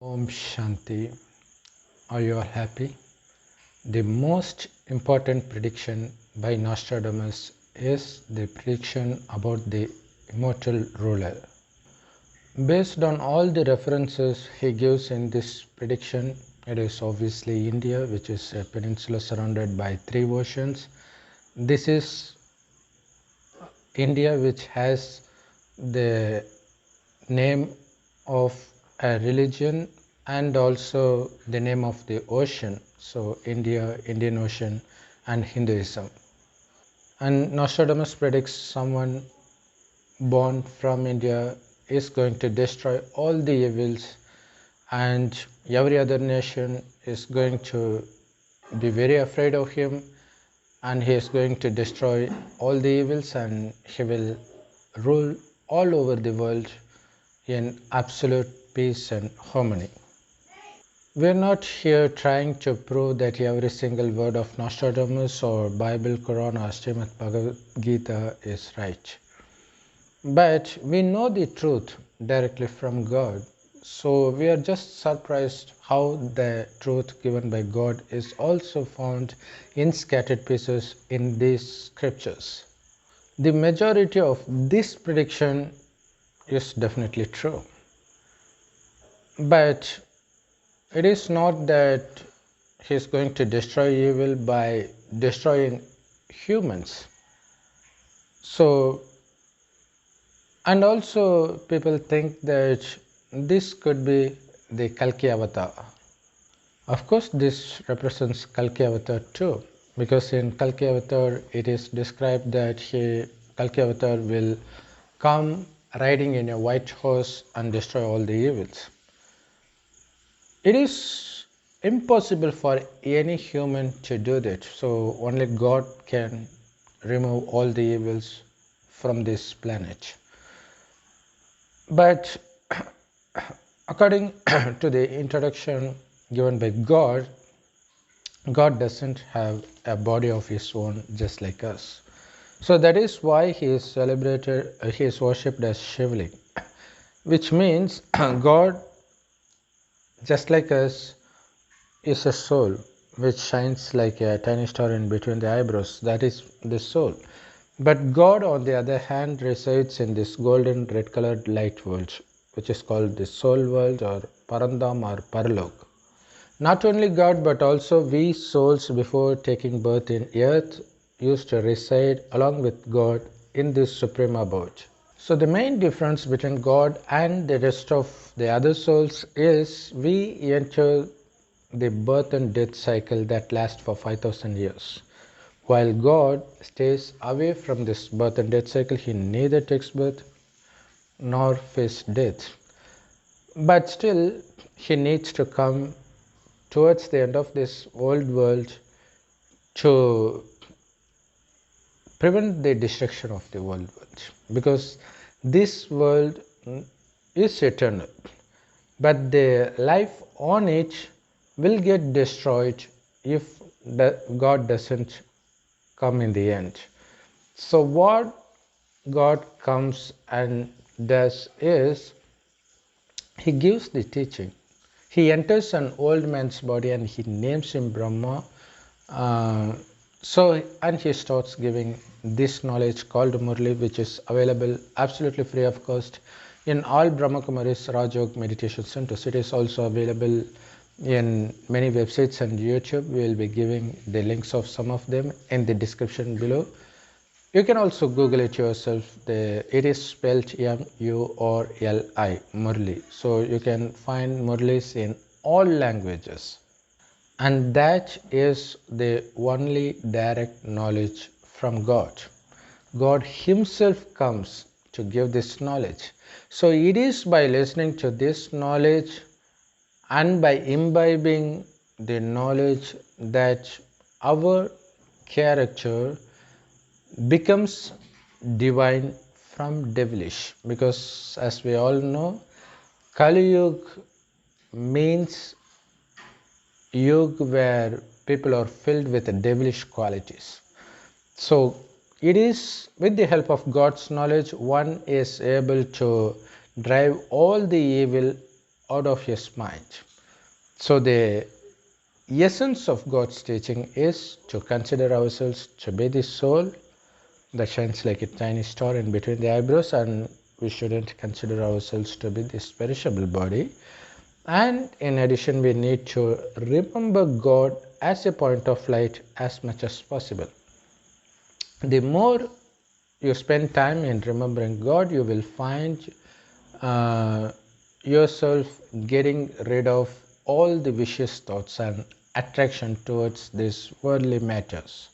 Om Shanti. Are you all happy? The most important prediction by Nostradamus is the prediction about the Immortal Ruler. Based on all the references he gives in this prediction, it is obviously India, which is a peninsula surrounded by three oceans. This is India, which has the name of a religion and also the name of the ocean. So India, Indian Ocean, and Hinduism. And Nostradamus predicts someone born from India is going to destroy all the evils, and every other nation is going to be very afraid of him, and he is going to destroy all the evils, and he will rule all over the world in absolute peace and harmony. We are not here trying to prove that every single word of Nostradamus or Bible, Quran or Srimad Bhagavad Gita is right. But we know the truth directly from God. So we are just surprised how the truth given by God is also found in scattered pieces in these scriptures. The majority of this prediction is definitely true. But it is not that he is going to destroy evil by destroying humans. So, and also people think that this could be the Kalki avatar. Of course, this represents Kalki avatar too, because in Kalki avatar it is described that Kalki avatar will come riding in a white horse and destroy all the evils. It is impossible for any human to do that. So only God can remove all the evils from this planet. But according to the introduction given by God, God doesn't have a body of his own just like us. So that is why he is celebrated, he is worshipped as Shivling, which means God, just like us, is a soul which shines like a tiny star in between the eyebrows. That is the soul. But God, on the other hand, resides in this golden red colored light world, which is called the soul world or Parandam or Paralok. Not only God, but also we souls before taking birth in earth used to reside along with God in this supreme abode. So the main difference between God and the rest of the other souls is we enter the birth and death cycle that lasts for 5,000 years. While God stays away from this birth and death cycle, he neither takes birth nor faces death. But still, he needs to come towards the end of this old world to prevent the destruction of the old world, because this world is eternal, but the life on it will get destroyed if God doesn't come in the end. So what God comes and does is he gives the teaching. He enters an old man's body and he names him Brahma. And he starts giving this knowledge called Murli, which is available absolutely free of cost in all Brahma Kumaris Rajog meditation centers. It is also available in many websites and YouTube. We will be giving the links of some of them in the description below. You can also Google it yourself. It is spelled M-U-R-L-I, Murli. So you can find Murlis in all languages. And that is the only direct knowledge from God. God himself comes to give this knowledge. So it is by listening to this knowledge and by imbibing the knowledge that our character becomes divine from devilish. Because as we all know, Kali Yuga means Yuga where people are filled with devilish qualities. So it is with the help of God's knowledge one is able to drive all the evil out of his mind. So the essence of God's teaching is to consider ourselves to be the soul that shines like a tiny star in between the eyebrows, and we shouldn't consider ourselves to be this perishable body. And in addition, we need to remember God as a point of light as much as possible. The more you spend time in remembering God, you will find yourself getting rid of all the vicious thoughts and attraction towards these worldly matters.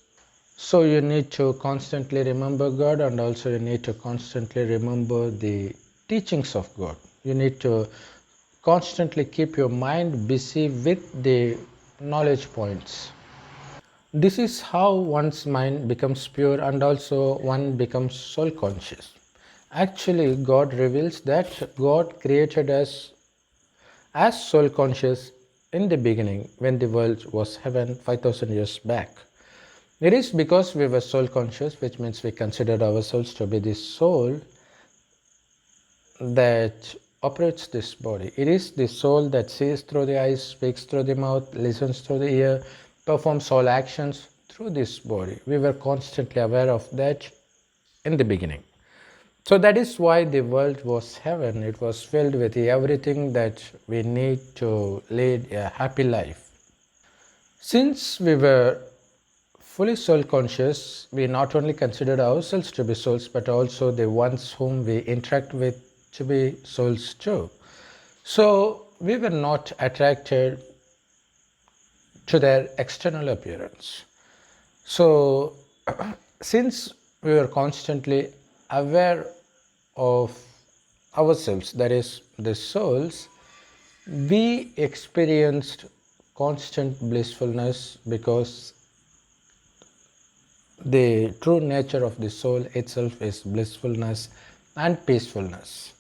So you need to constantly remember God, and also you need to constantly remember the teachings of God. You need to constantly keep your mind busy with the knowledge points. This is how one's mind becomes pure, and also one becomes soul conscious. Actually, God reveals that God created us as soul conscious in the beginning when the world was heaven 5000 years back. It is because we were soul conscious, which means we considered ourselves to be the soul that operates this body. It is the soul that sees through the eyes, speaks through the mouth, listens through the ear, performs all actions through this body. We were constantly aware of that in the beginning. So that is why the world was heaven. It was filled with everything that we need to lead a happy life. Since we were fully soul conscious, we not only considered ourselves to be souls, but also the ones whom we interact with to be souls too. So we were not attracted to their external appearance. So since we were constantly aware of ourselves, that is the souls, we experienced constant blissfulness, because the true nature of the soul itself is blissfulness and peacefulness.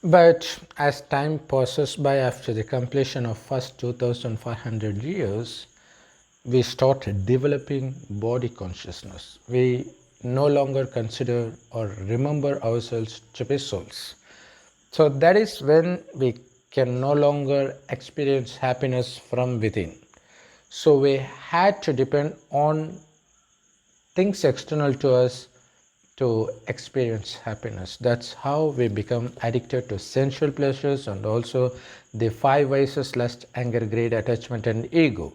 But as time passes by, after the completion of first 2500 years, we start developing body consciousness. We no longer consider or remember ourselves to be souls. So that is when we can no longer experience happiness from within. So we had to depend on things external to us to experience happiness. That's how we become addicted to sensual pleasures, and also the five vices: lust, anger, greed, attachment, and ego.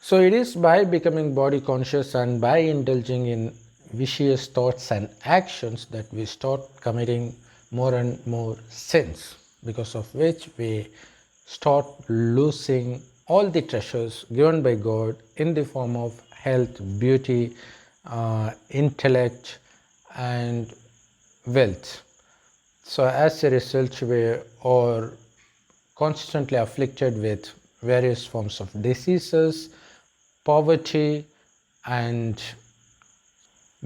So it is by becoming body conscious and by indulging in vicious thoughts and actions that we start committing more and more sins, because of which we start losing all the treasures given by God in the form of health, beauty, intellect, and wealth. So as a result, we are constantly afflicted with various forms of diseases, poverty, and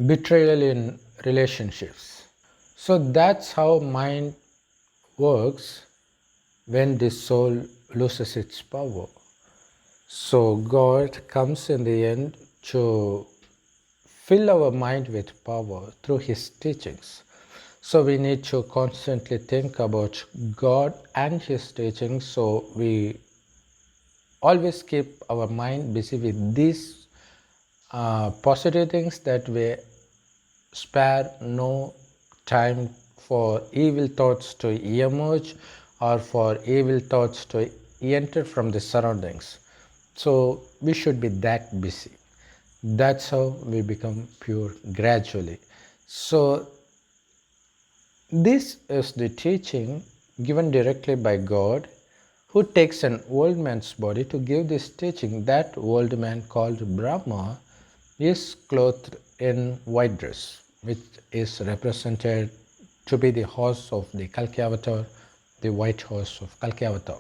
betrayal in relationships. So that's how mind works when the soul loses its power. So God comes in the end to fill our mind with power through His teachings. So we need to constantly think about God and His teachings, so we always keep our mind busy with these positive things, that we spare no time for evil thoughts to emerge or for evil thoughts to enter from the surroundings. So we should be that busy. That's how we become pure gradually. So this is the teaching given directly by God, who takes an old man's body to give this teaching. That old man, called Brahma, is clothed in white dress, which is represented to be the horse of the Kalki avatar, the white horse of Kalki avatar.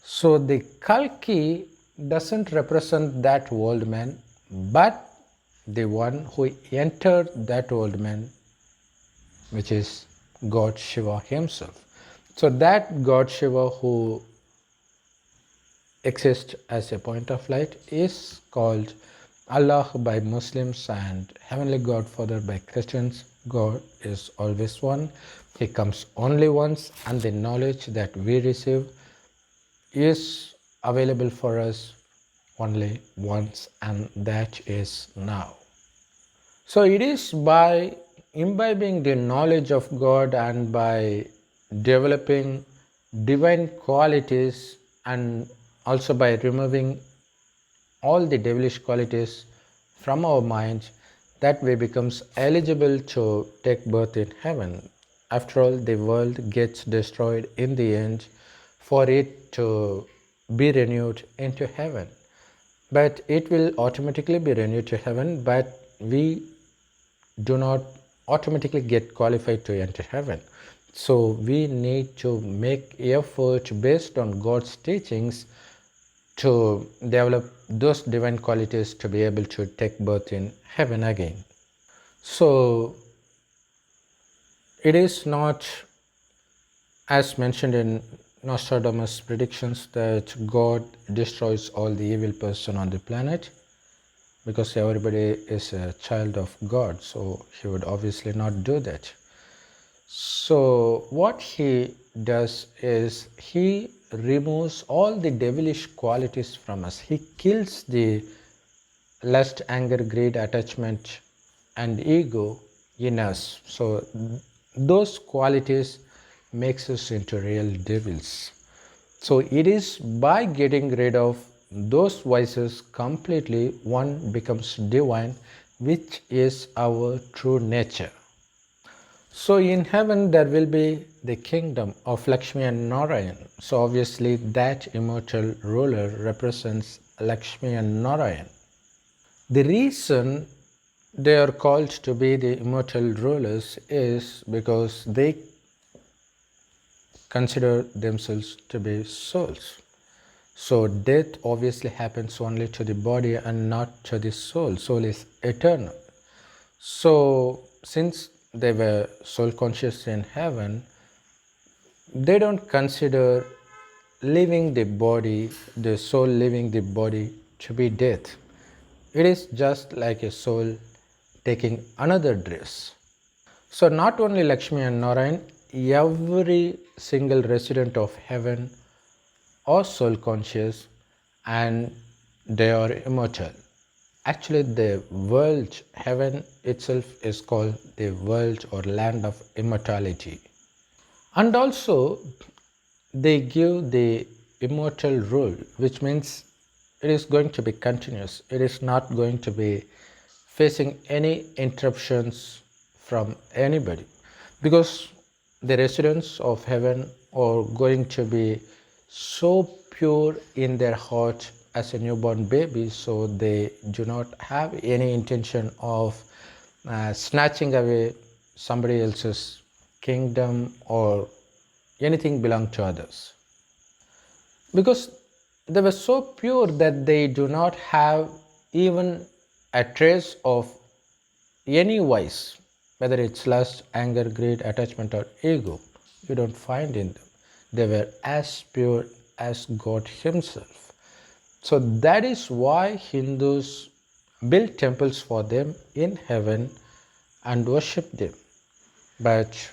So the Kalki doesn't represent that old man, but the one who entered that old man, which is God Shiva himself. So that God Shiva who exists as a point of light is called Allah by Muslims and Heavenly Godfather by Christians, God is always one. He comes only once, and the knowledge that we receive is available for us only once, and that is now. So it is by imbibing the knowledge of God and by developing divine qualities, and also by removing all the devilish qualities from our minds, that we becomes eligible to take birth in heaven. After all, the world gets destroyed in the end for it to be renewed into heaven. But it will automatically be renewed to heaven, but we do not automatically get qualified to enter heaven. So we need to make effort based on God's teachings to develop those divine qualities to be able to take birth in heaven again. So it is not, as mentioned in Nostradamus' predictions, that God destroys all the evil person on the planet, because everybody is a child of God, so he would obviously not do that. So what he does is he removes all the devilish qualities from us. He kills the lust, anger, greed, attachment, and ego in us. So those qualities makes us into real devils. So it is by getting rid of those vices completely, one becomes divine, which is our true nature. So in heaven there will be the kingdom of Lakshmi and Narayan. So obviously that immortal ruler represents Lakshmi and Narayan. The reason they are called to be the immortal rulers is because they consider themselves to be souls. So death obviously happens only to the body and not to the soul. Soul is eternal. So since they were soul conscious in heaven, they don't consider leaving the body, the soul leaving the body, to be death. It is just like a soul taking another dress. So not only Lakshmi and Narayan, every single resident of heaven are soul conscious, and they are immortal. Actually, the world, heaven itself, is called the world or land of immortality. And also, they give the immortal rule, which means it is going to be continuous. It is not going to be facing any interruptions from anybody, because the residents of heaven are going to be so pure in their heart as a newborn baby, so they do not have any intention of snatching away somebody else's kingdom or anything belong to others, because they were so pure that they do not have even a trace of any vice, whether it's lust, anger, greed, attachment, or ego. You don't find in them. They were as pure as God Himself. So that is why Hindus build temples for them in heaven and worship them. But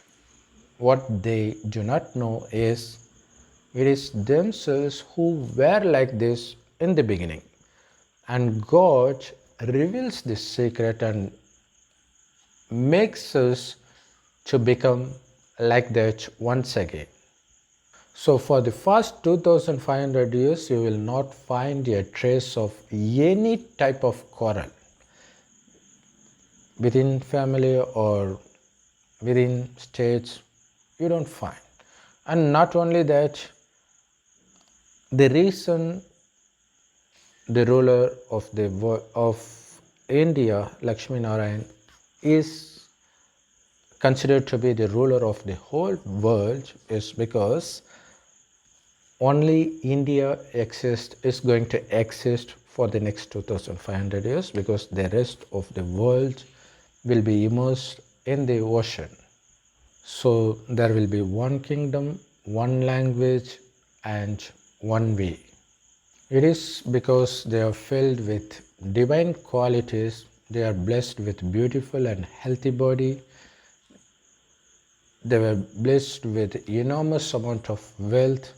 what they do not know is it is themselves who were like this in the beginning. And God reveals this secret and makes us to become like that once again. So for the first 2500 years, you will not find a trace of any type of quarrel within family or within states. You don't find. And not only that, the reason the ruler of India, Lakshmi Narayan, is considered to be the ruler of the whole world is because only India is going to exist for the next 2500 years, because the rest of the world will be immersed in the ocean. So there will be one kingdom, one language, and one way. It is because they are filled with divine qualities, they are blessed with beautiful and healthy body, they were blessed with enormous amount of wealth,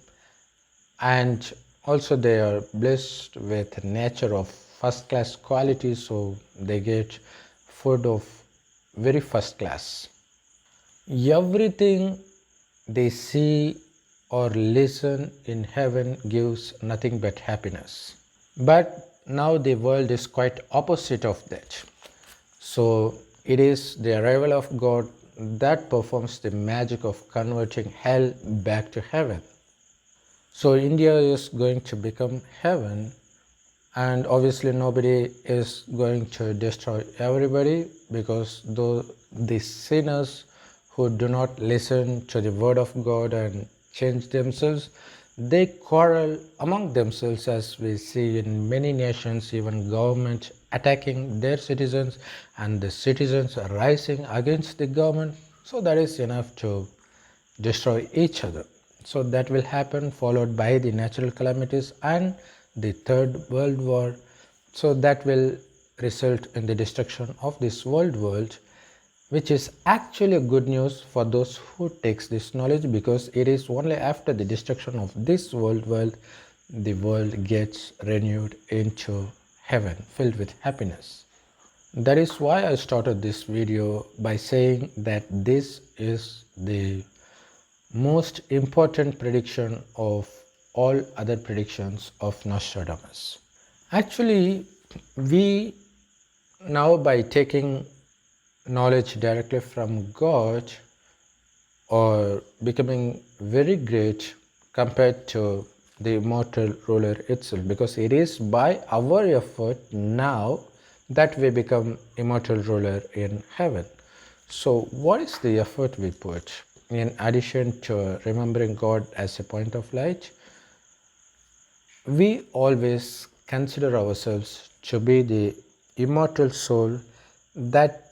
and also they are blessed with nature of first class quality, so they get food of very first class. Everything they see or listen in heaven gives nothing but happiness. But now the world is quite opposite of that. So it is the arrival of God that performs the magic of converting hell back to heaven. So India is going to become heaven, and obviously nobody is going to destroy everybody, because though the sinners who do not listen to the word of God and change themselves, they quarrel among themselves, as we see in many nations, even government attacking their citizens and the citizens are rising against the government. So that is enough to destroy each other. So that will happen, followed by the natural calamities and the third world war. So that will result in the destruction of this world, which is actually good news for those who takes this knowledge, because it is only after the destruction of this world the world gets renewed into heaven filled with happiness. That is why I started this video by saying that this is the most important prediction of all other predictions of Nostradamus. Actually, we now, by taking knowledge directly from God, or becoming very great compared to the immortal ruler itself, because it is by our effort now that we become immortal ruler in heaven. So what is the effort we put in addition to remembering God as a point of light? We always consider ourselves to be the immortal soul that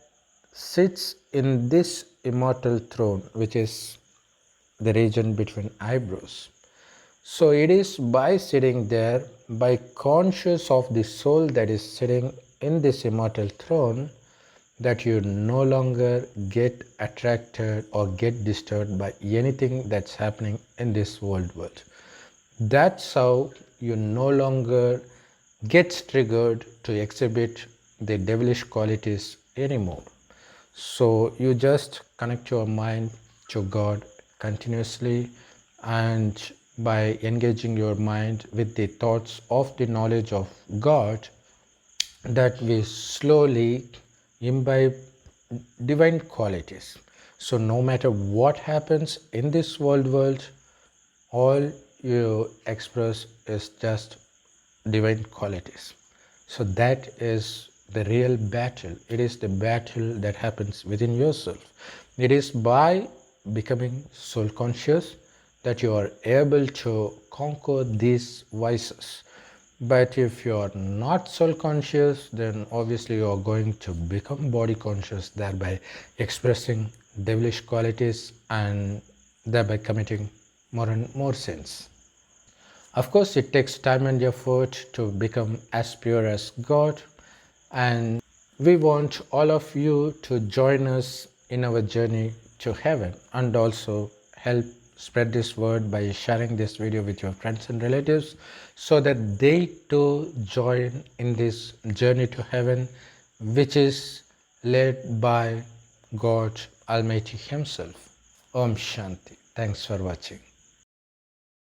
sits in this immortal throne, which is the region between eyebrows. So it is by sitting there, by conscious of the soul that is sitting in this immortal throne, that you no longer get attracted or get disturbed by anything that's happening in this world. That's how you no longer get triggered to exhibit the devilish qualities anymore. So you just connect your mind to God continuously, and by engaging your mind with the thoughts of the knowledge of God, that we slowly imbibe divine qualities. So no matter what happens in this world, all you express is just divine qualities. So that is the real battle. It is the battle that happens within yourself. It is by becoming soul conscious that you are able to conquer these vices. But if you are not soul conscious, then obviously you are going to become body conscious, thereby expressing devilish qualities and thereby committing more and more sins. Of course, it takes time and effort to become as pure as God, and we want all of you to join us in our journey to heaven, and also help spread this word by sharing this video with your friends and relatives, so that they too join in this journey to heaven, which is led by God Almighty Himself. Om Shanti. Thanks for watching.